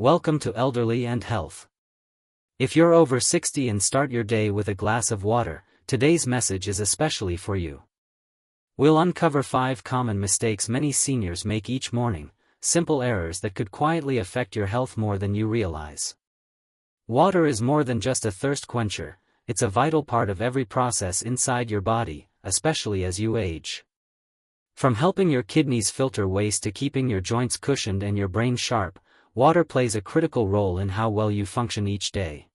Welcome to Elderly and Health. If you're over 60 and start your day with a glass of water, today's message is especially for you. We'll uncover 5 common mistakes many seniors make each morning, simple errors that could quietly affect your health more than you realize. Water is more than just a thirst quencher, it's a vital part of every process inside your body, especially as you age. From helping your kidneys filter waste to keeping your joints cushioned and your brain sharp, water plays a critical role in how well you function each day.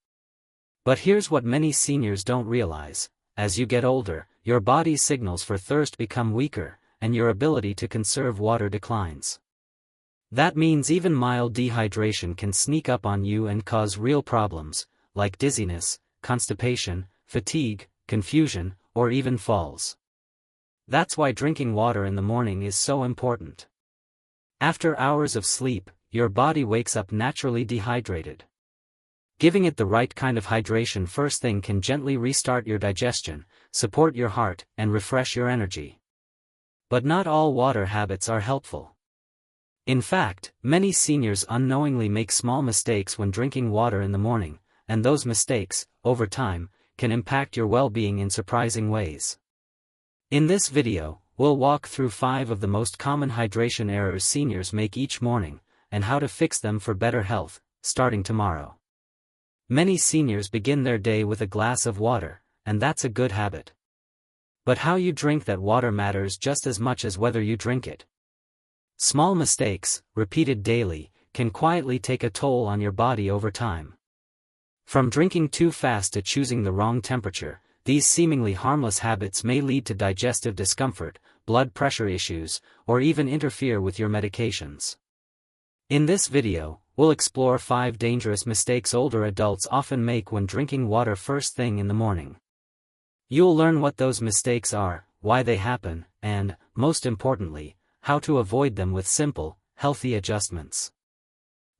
But here's what many seniors don't realize: as you get older, your body's signals for thirst become weaker, and your ability to conserve water declines. That means even mild dehydration can sneak up on you and cause real problems, like dizziness, constipation, fatigue, confusion, or even falls. That's why drinking water in the morning is so important. After hours of sleep, your body wakes up naturally dehydrated. Giving it the right kind of hydration first thing can gently restart your digestion, support your heart, and refresh your energy. But not all water habits are helpful. In fact, many seniors unknowingly make small mistakes when drinking water in the morning, and those mistakes, over time, can impact your well-being in surprising ways. In this video, we'll walk through 5 of the most common hydration errors seniors make each morning, and how to fix them for better health, starting tomorrow. Many seniors begin their day with a glass of water, and that's a good habit. But how you drink that water matters just as much as whether you drink it. Small mistakes, repeated daily, can quietly take a toll on your body over time. From drinking too fast to choosing the wrong temperature, these seemingly harmless habits may lead to digestive discomfort, blood pressure issues, or even interfere with your medications. In this video, we'll explore 5 dangerous mistakes older adults often make when drinking water first thing in the morning. You'll learn what those mistakes are, why they happen, and, most importantly, how to avoid them with simple, healthy adjustments.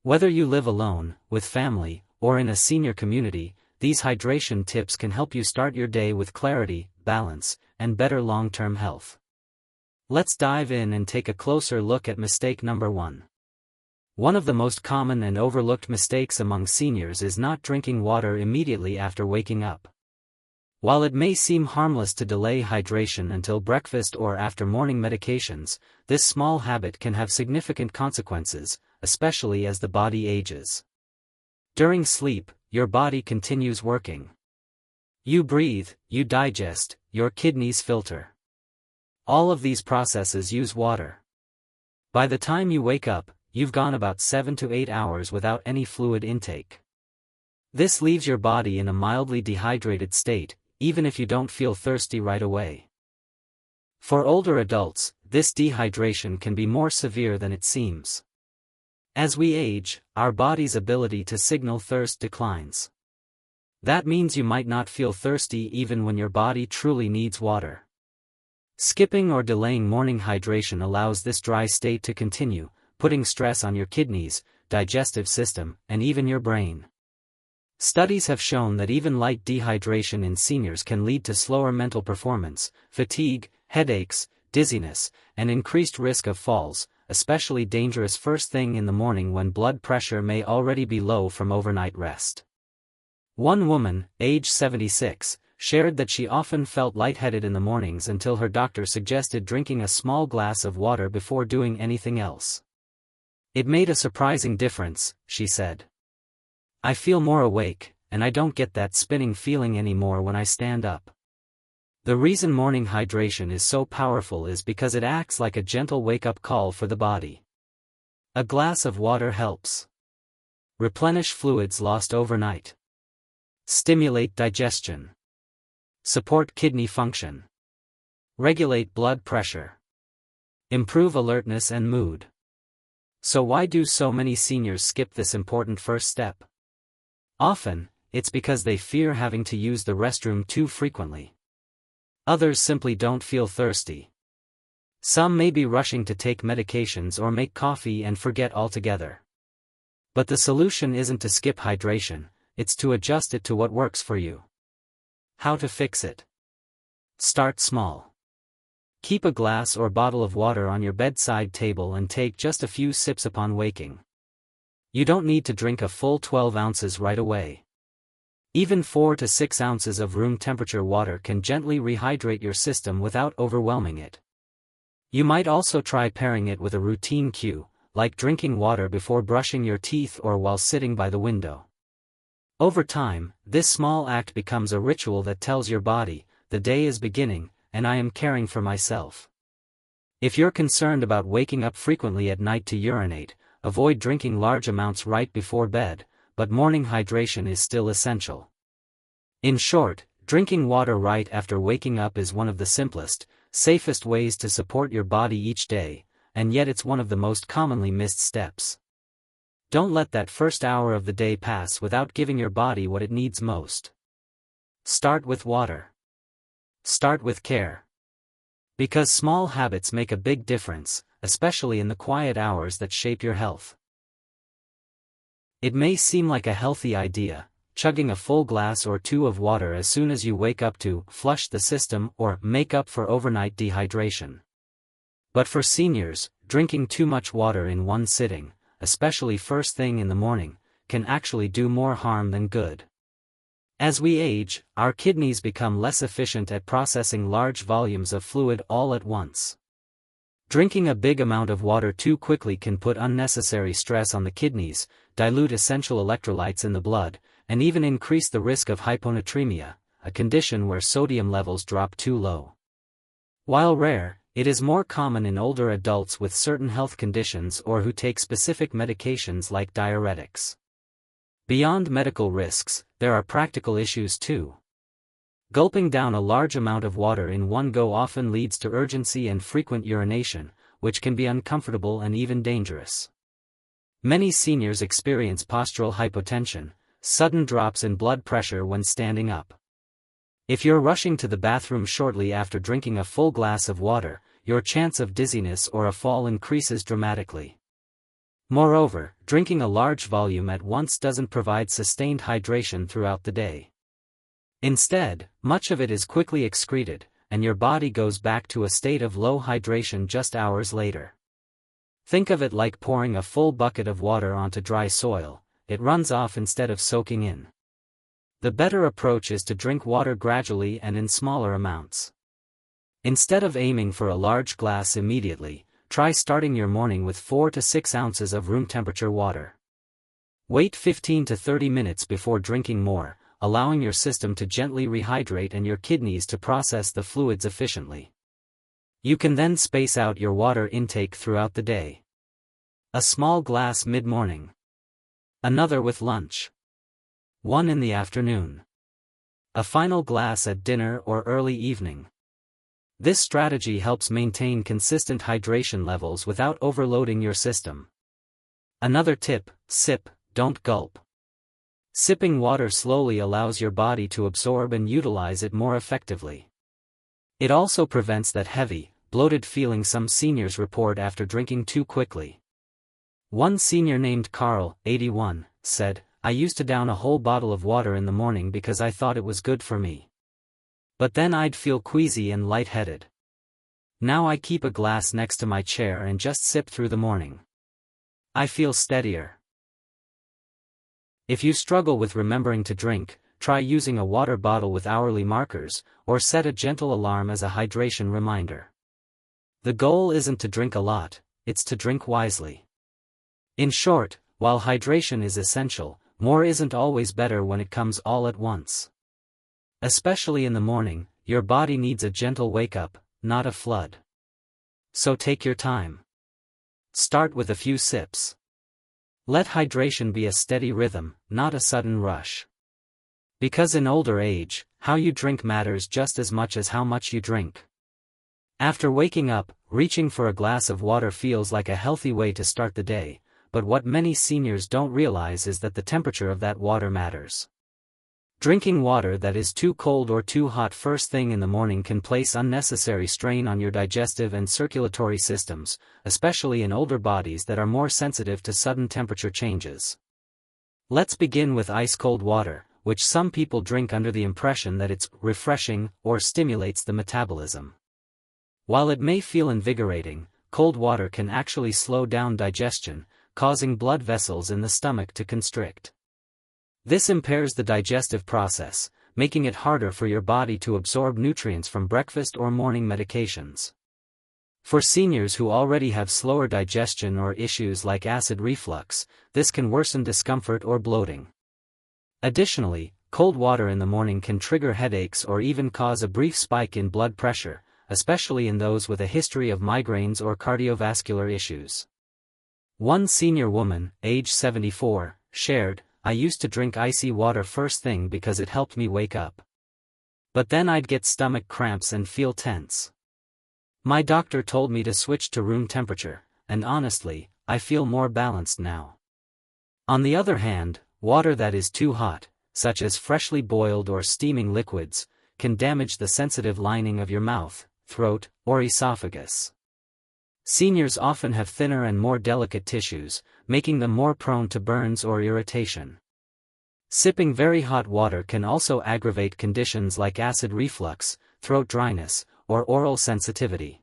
Whether you live alone, with family, or in a senior community, these hydration tips can help you start your day with clarity, balance, and better long-term health. Let's dive in and take a closer look at mistake number 1. One of the most common and overlooked mistakes among seniors is not drinking water immediately after waking up. While it may seem harmless to delay hydration until breakfast or after morning medications, this small habit can have significant consequences, especially as the body ages. During sleep, your body continues working. You breathe, you digest, your kidneys filter. All of these processes use water. By the time you wake up, you've gone about 7 to 8 hours without any fluid intake. This leaves your body in a mildly dehydrated state, even if you don't feel thirsty right away. For older adults, this dehydration can be more severe than it seems. As we age, our body's ability to signal thirst declines. That means you might not feel thirsty even when your body truly needs water. Skipping or delaying morning hydration allows this dry state to continue, putting stress on your kidneys, digestive system, and even your brain. Studies have shown that even light dehydration in seniors can lead to slower mental performance, fatigue, headaches, dizziness, and increased risk of falls, especially dangerous first thing in the morning when blood pressure may already be low from overnight rest. One woman, age 76, shared that she often felt lightheaded in the mornings until her doctor suggested drinking a small glass of water before doing anything else. "It made a surprising difference," she said. "I feel more awake, and I don't get that spinning feeling anymore when I stand up." The reason morning hydration is so powerful is because it acts like a gentle wake-up call for the body. A glass of water helps replenish fluids lost overnight, stimulate digestion, support kidney function, regulate blood pressure, improve alertness and mood. So why do so many seniors skip this important first step? Often, it's because they fear having to use the restroom too frequently. Others simply don't feel thirsty. Some may be rushing to take medications or make coffee and forget altogether. But the solution isn't to skip hydration, it's to adjust it to what works for you. How to fix it? Start small. Keep a glass or bottle of water on your bedside table and take just a few sips upon waking. You don't need to drink a full 12 ounces right away. Even 4 to 6 ounces of room temperature water can gently rehydrate your system without overwhelming it. You might also try pairing it with a routine cue, like drinking water before brushing your teeth or while sitting by the window. Over time, this small act becomes a ritual that tells your body, the day is beginning, and I am caring for myself. If you're concerned about waking up frequently at night to urinate, avoid drinking large amounts right before bed, but morning hydration is still essential. In short, drinking water right after waking up is one of the simplest, safest ways to support your body each day, and yet it's one of the most commonly missed steps. Don't let that first hour of the day pass without giving your body what it needs most. Start with water. Start with care. Because small habits make a big difference, especially in the quiet hours that shape your health. It may seem like a healthy idea, chugging a full glass or two of water as soon as you wake up to flush the system or make up for overnight dehydration. But for seniors, drinking too much water in one sitting, especially first thing in the morning, can actually do more harm than good. As we age, our kidneys become less efficient at processing large volumes of fluid all at once. Drinking a big amount of water too quickly can put unnecessary stress on the kidneys, dilute essential electrolytes in the blood, and even increase the risk of hyponatremia, a condition where sodium levels drop too low. While rare, it is more common in older adults with certain health conditions or who take specific medications like diuretics. Beyond medical risks, there are practical issues too. Gulping down a large amount of water in one go often leads to urgency and frequent urination, which can be uncomfortable and even dangerous. Many seniors experience postural hypotension, sudden drops in blood pressure when standing up. If you're rushing to the bathroom shortly after drinking a full glass of water, your chance of dizziness or a fall increases dramatically. Moreover, drinking a large volume at once doesn't provide sustained hydration throughout the day. Instead, much of it is quickly excreted, and your body goes back to a state of low hydration just hours later. Think of it like pouring a full bucket of water onto dry soil, it runs off instead of soaking in. The better approach is to drink water gradually and in smaller amounts. Instead of aiming for a large glass immediately, try starting your morning with 4 to 6 ounces of room temperature water. Wait 15 to 30 minutes before drinking more, allowing your system to gently rehydrate and your kidneys to process the fluids efficiently. You can then space out your water intake throughout the day. A small glass mid-morning. Another with lunch. One in the afternoon. A final glass at dinner or early evening. This strategy helps maintain consistent hydration levels without overloading your system. Another tip: sip, don't gulp. Sipping water slowly allows your body to absorb and utilize it more effectively. It also prevents that heavy, bloated feeling some seniors report after drinking too quickly. One senior named Carl, 81, said, "I used to down a whole bottle of water in the morning because I thought it was good for me. But then I'd feel queasy and lightheaded. Now I keep a glass next to my chair and just sip through the morning. I feel steadier." If you struggle with remembering to drink, try using a water bottle with hourly markers, or set a gentle alarm as a hydration reminder. The goal isn't to drink a lot, it's to drink wisely. In short, while hydration is essential, more isn't always better when it comes all at once. Especially in the morning, your body needs a gentle wake-up, not a flood. So take your time. Start with a few sips. Let hydration be a steady rhythm, not a sudden rush. Because in older age, how you drink matters just as much as how much you drink. After waking up, reaching for a glass of water feels like a healthy way to start the day, but what many seniors don't realize is that the temperature of that water matters. Drinking water that is too cold or too hot first thing in the morning can place unnecessary strain on your digestive and circulatory systems, especially in older bodies that are more sensitive to sudden temperature changes. Let's begin with ice-cold water, which some people drink under the impression that it's refreshing or stimulates the metabolism. While it may feel invigorating, cold water can actually slow down digestion, causing blood vessels in the stomach to constrict. This impairs the digestive process, making it harder for your body to absorb nutrients from breakfast or morning medications. For seniors who already have slower digestion or issues like acid reflux, this can worsen discomfort or bloating. Additionally, cold water in the morning can trigger headaches or even cause a brief spike in blood pressure, especially in those with a history of migraines or cardiovascular issues. One senior woman, age 74, shared, "I used to drink icy water first thing because it helped me wake up. But then I'd get stomach cramps and feel tense. My doctor told me to switch to room temperature, and honestly, I feel more balanced now." On the other hand, water that is too hot, such as freshly boiled or steaming liquids, can damage the sensitive lining of your mouth, throat, or esophagus. Seniors often have thinner and more delicate tissues, making them more prone to burns or irritation. Sipping very hot water can also aggravate conditions like acid reflux, throat dryness, or oral sensitivity.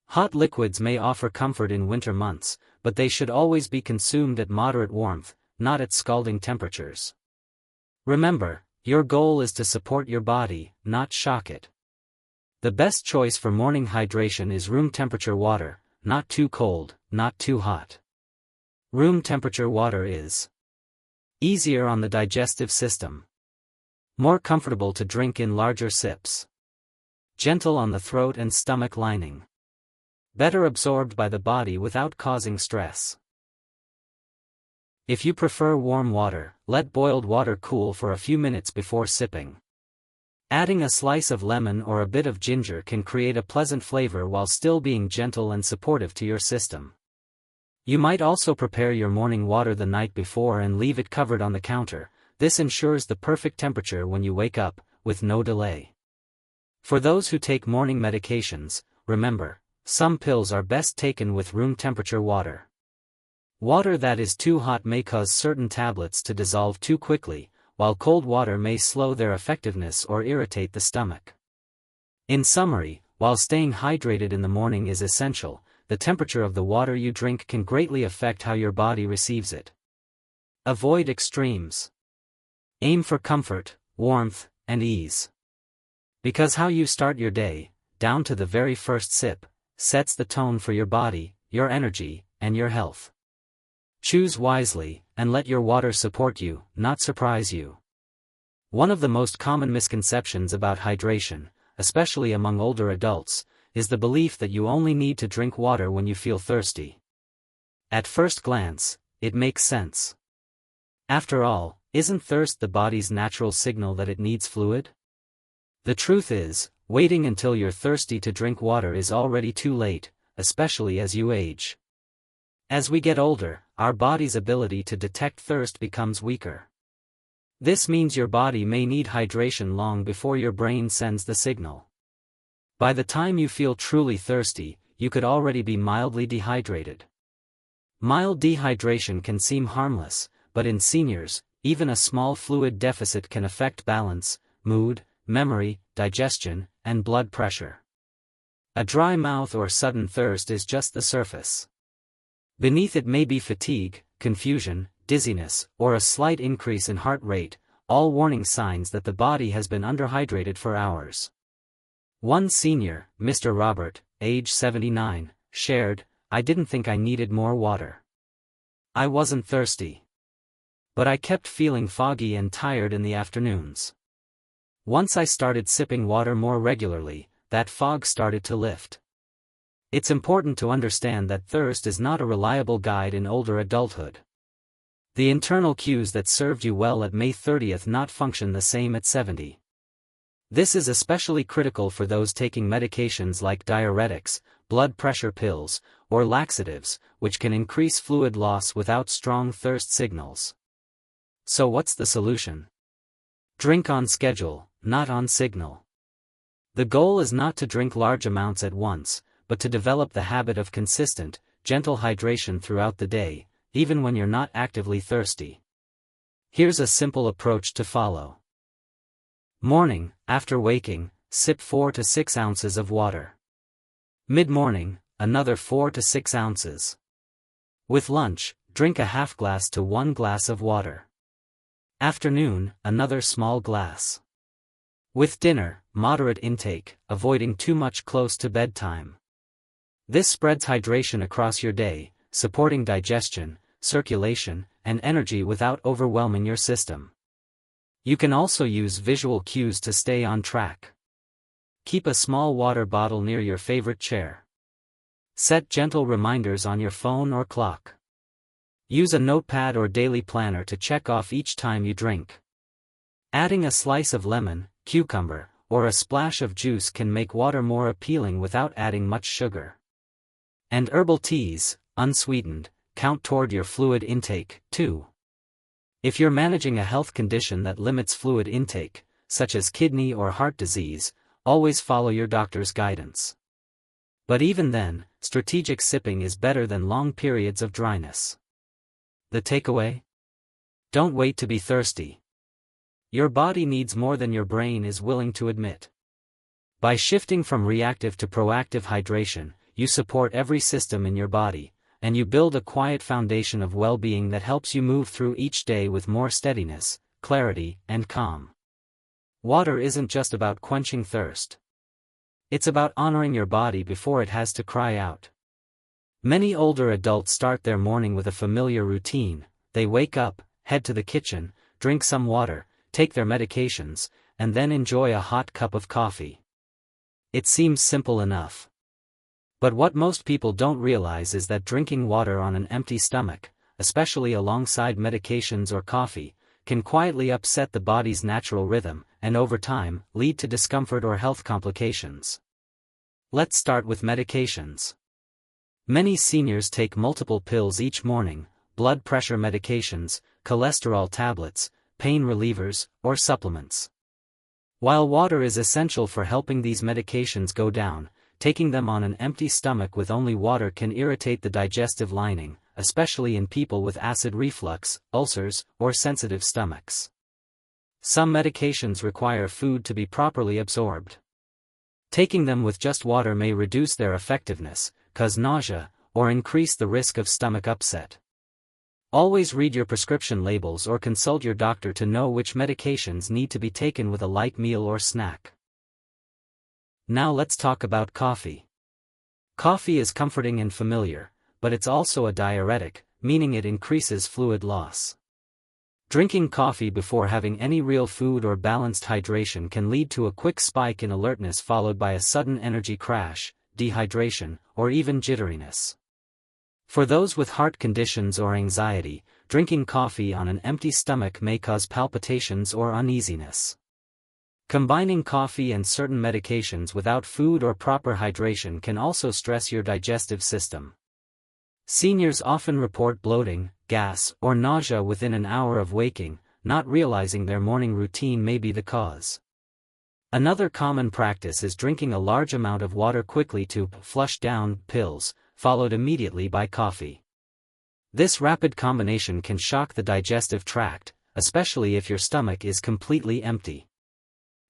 Hot liquids may offer comfort in winter months, but they should always be consumed at moderate warmth, not at scalding temperatures. Remember, your goal is to support your body, not shock it. The best choice for morning hydration is room temperature water, not too cold, not too hot. Room temperature water is easier on the digestive system, more comfortable to drink in larger sips, gentle on the throat and stomach lining, better absorbed by the body without causing stress. If you prefer warm water, let boiled water cool for a few minutes before sipping. Adding a slice of lemon or a bit of ginger can create a pleasant flavor while still being gentle and supportive to your system. You might also prepare your morning water the night before and leave it covered on the counter. This ensures the perfect temperature when you wake up, with no delay. For those who take morning medications, remember, some pills are best taken with room temperature water. Water that is too hot may cause certain tablets to dissolve too quickly, while cold water may slow their effectiveness or irritate the stomach. In summary, while staying hydrated in the morning is essential, the temperature of the water you drink can greatly affect how your body receives it. Avoid extremes. Aim for comfort, warmth, and ease. Because how you start your day, down to the very first sip, sets the tone for your body, your energy, and your health. Choose wisely, and let your water support you, not surprise you. One of the most common misconceptions about hydration, especially among older adults, is the belief that you only need to drink water when you feel thirsty. At first glance, it makes sense. After all, isn't thirst the body's natural signal that it needs fluid? The truth is, waiting until you're thirsty to drink water is already too late, especially as you age. As we get older, our body's ability to detect thirst becomes weaker. This means your body may need hydration long before your brain sends the signal. By the time you feel truly thirsty, you could already be mildly dehydrated. Mild dehydration can seem harmless, but in seniors, even a small fluid deficit can affect balance, mood, memory, digestion, and blood pressure. A dry mouth or sudden thirst is just the surface. Beneath it may be fatigue, confusion, dizziness, or a slight increase in heart rate, all warning signs that the body has been underhydrated for hours. One senior, Mr. Robert, age 79, shared, "I didn't think I needed more water. I wasn't thirsty. But I kept feeling foggy and tired in the afternoons. Once I started sipping water more regularly, that fog started to lift." It's important to understand that thirst is not a reliable guide in older adulthood. The internal cues that served you well at May 30th not function the same at 70. This is especially critical for those taking medications like diuretics, blood pressure pills, or laxatives, which can increase fluid loss without strong thirst signals. So what's the solution? Drink on schedule, not on signal. The goal is not to drink large amounts at once, but to develop the habit of consistent, gentle hydration throughout the day, even when you're not actively thirsty. Here's a simple approach to follow. Morning, after waking, sip 4 to 6 ounces of water. Mid-morning, another 4 to 6 ounces. With lunch, drink a half glass to 1 glass of water. Afternoon, another small glass. With dinner, moderate intake, avoiding too much close to bedtime. This spreads hydration across your day, supporting digestion, circulation, and energy without overwhelming your system. You can also use visual cues to stay on track. Keep a small water bottle near your favorite chair. Set gentle reminders on your phone or clock. Use a notepad or daily planner to check off each time you drink. Adding a slice of lemon, cucumber, or a splash of juice can make water more appealing without adding much sugar. And herbal teas, unsweetened, count toward your fluid intake, too. If you're managing a health condition that limits fluid intake, such as kidney or heart disease, always follow your doctor's guidance. But even then, strategic sipping is better than long periods of dryness. The takeaway? Don't wait to be thirsty. Your body needs more than your brain is willing to admit. By shifting from reactive to proactive hydration, you support every system in your body, and you build a quiet foundation of well-being that helps you move through each day with more steadiness, clarity, and calm. Water isn't just about quenching thirst. It's about honoring your body before it has to cry out. Many older adults start their morning with a familiar routine. They wake up, head to the kitchen, drink some water, take their medications, and then enjoy a hot cup of coffee. It seems simple enough. But what most people don't realize is that drinking water on an empty stomach, especially alongside medications or coffee, can quietly upset the body's natural rhythm, and over time, lead to discomfort or health complications. Let's start with medications. Many seniors take multiple pills each morning: blood pressure medications, cholesterol tablets, pain relievers, or supplements. While water is essential for helping these medications go down, taking them on an empty stomach with only water can irritate the digestive lining, especially in people with acid reflux, ulcers, or sensitive stomachs. Some medications require food to be properly absorbed. Taking them with just water may reduce their effectiveness, cause nausea, or increase the risk of stomach upset. Always read your prescription labels or consult your doctor to know which medications need to be taken with a light meal or snack. Now let's talk about coffee. Coffee is comforting and familiar, but it's also a diuretic, meaning it increases fluid loss. Drinking coffee before having any real food or balanced hydration can lead to a quick spike in alertness followed by a sudden energy crash, dehydration, or even jitteriness. For those with heart conditions or anxiety, drinking coffee on an empty stomach may cause palpitations or uneasiness. Combining coffee and certain medications without food or proper hydration can also stress your digestive system. Seniors often report bloating, gas, or nausea within an hour of waking, not realizing their morning routine may be the cause. Another common practice is drinking a large amount of water quickly to flush down pills, followed immediately by coffee. This rapid combination can shock the digestive tract, especially if your stomach is completely empty.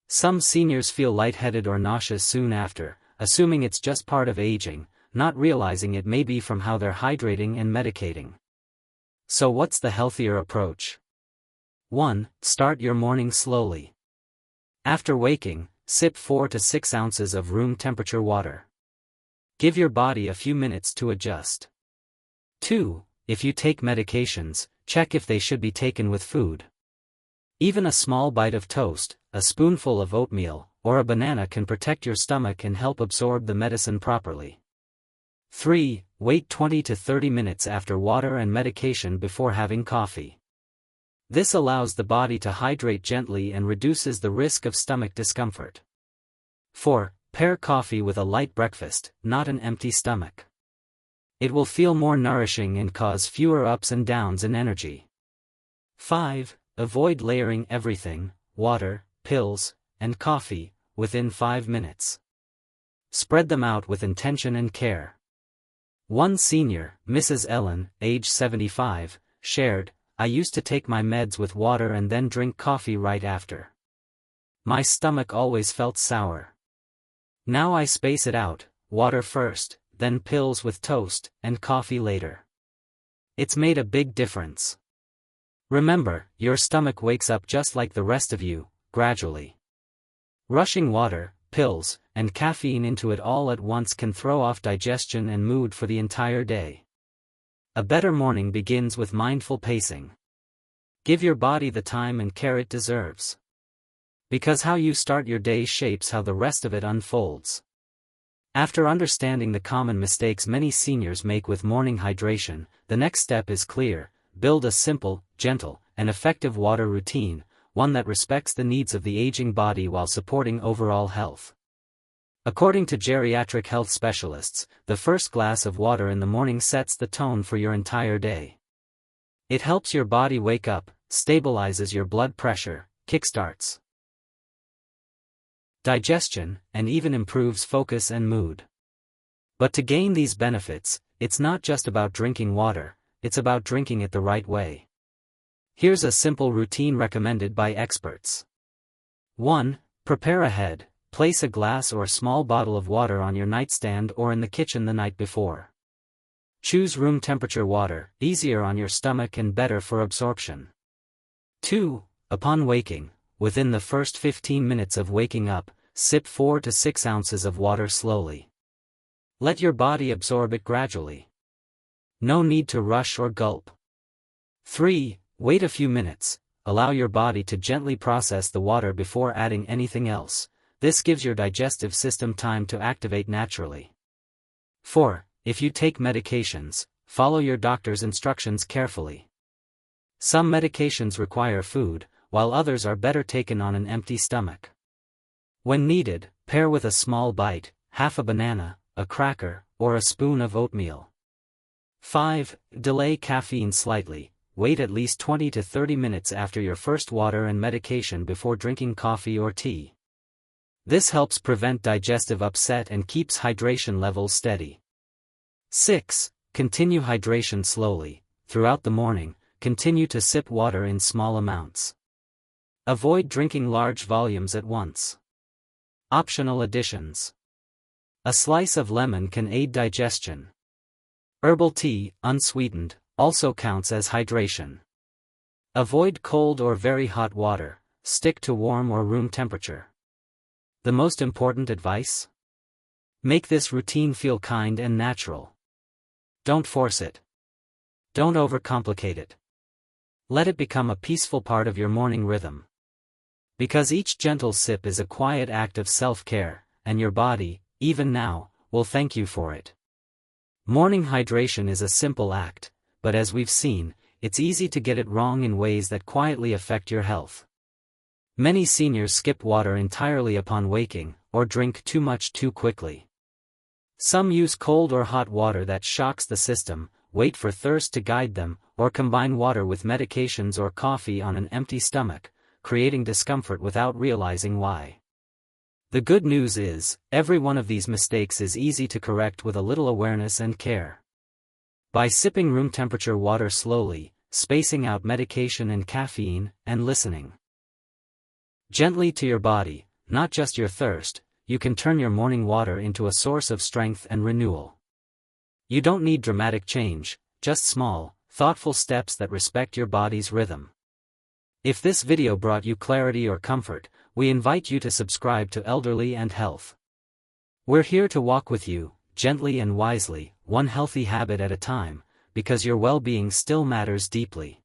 Some seniors feel lightheaded or nauseous soon after, assuming it's just part of aging, not realizing it may be from how they're hydrating and medicating. So what's the healthier approach? 1. Start your morning slowly. After waking, sip 4 to 6 ounces of room temperature water. Give your body a few minutes to adjust. 2. If you take medications, check if they should be taken with food. Even a small bite of toast, a spoonful of oatmeal, or a banana can protect your stomach and help absorb the medicine properly. 3. Wait 20 to 30 minutes after water and medication before having coffee. This allows the body to hydrate gently and reduces the risk of stomach discomfort. 4. Pair coffee with a light breakfast, not an empty stomach. It will feel more nourishing and cause fewer ups and downs in energy. 5. Avoid layering everything, water, pills, and coffee, within 5 minutes. Spread them out with intention and care. One senior, Mrs. Ellen, age 75, shared, "I used to take my meds with water and then drink coffee right after. My stomach always felt sour. Now I space it out, water first, then pills with toast, and coffee later. It's made a big difference. Remember, your stomach wakes up just like the rest of you, gradually. Rushing water, pills, and caffeine into it all at once can throw off digestion and mood for the entire day. A better morning begins with mindful pacing. Give your body the time and care it deserves. Because how you start your day shapes how the rest of it unfolds. After understanding the common mistakes many seniors make with morning hydration, the next step is clear: build a simple, gentle, and effective water routine, one that respects the needs of the aging body while supporting overall health. According to geriatric health specialists, the first glass of water in the morning sets the tone for your entire day. It helps your body wake up, stabilizes your blood pressure, kickstarts digestion, and even improves focus and mood. But to gain these benefits, it's not just about drinking water, it's about drinking it the right way. Here's a simple routine recommended by experts. 1. Prepare ahead. Place a glass or small bottle of water on your nightstand or in the kitchen the night before. Choose room temperature water, easier on your stomach and better for absorption. 2. Upon waking, within the first 15 minutes of waking up, sip 4 to 6 ounces of water slowly. Let your body absorb it gradually. No need to rush or gulp. 3. Wait a few minutes, allow your body to gently process the water before adding anything else. This gives your digestive system time to activate naturally. 4. If you take medications, follow your doctor's instructions carefully. Some medications require food, while others are better taken on an empty stomach. When needed, pair with a small bite, half a banana, a cracker, or a spoon of oatmeal. 5. Delay caffeine slightly. Wait at least 20 to 30 minutes after your first water and medication before drinking coffee or tea. This helps prevent digestive upset and keeps hydration levels steady. 6. Continue hydration slowly. Throughout the morning, continue to sip water in small amounts. Avoid drinking large volumes at once. Optional additions. A slice of lemon can aid digestion. Herbal tea, unsweetened, also counts as hydration. Avoid cold or very hot water, stick to warm or room temperature. The most important advice? Make this routine feel kind and natural. Don't force it. Don't overcomplicate it. Let it become a peaceful part of your morning rhythm. Because each gentle sip is a quiet act of self-care, and your body, even now, will thank you for it. Morning hydration is a simple act, but as we've seen, it's easy to get it wrong in ways that quietly affect your health. Many seniors skip water entirely upon waking, or drink too much too quickly. Some use cold or hot water that shocks the system, wait for thirst to guide them, or combine water with medications or coffee on an empty stomach, creating discomfort without realizing why. The good news is, every one of these mistakes is easy to correct with a little awareness and care. By sipping room temperature water slowly, spacing out medication and caffeine, and listening gently to your body, not just your thirst, you can turn your morning water into a source of strength and renewal. You don't need dramatic change, just small, thoughtful steps that respect your body's rhythm. If this video brought you clarity or comfort, we invite you to subscribe to Elderly and Health. We're here to walk with you, gently and wisely, one healthy habit at a time, because your well-being still matters deeply.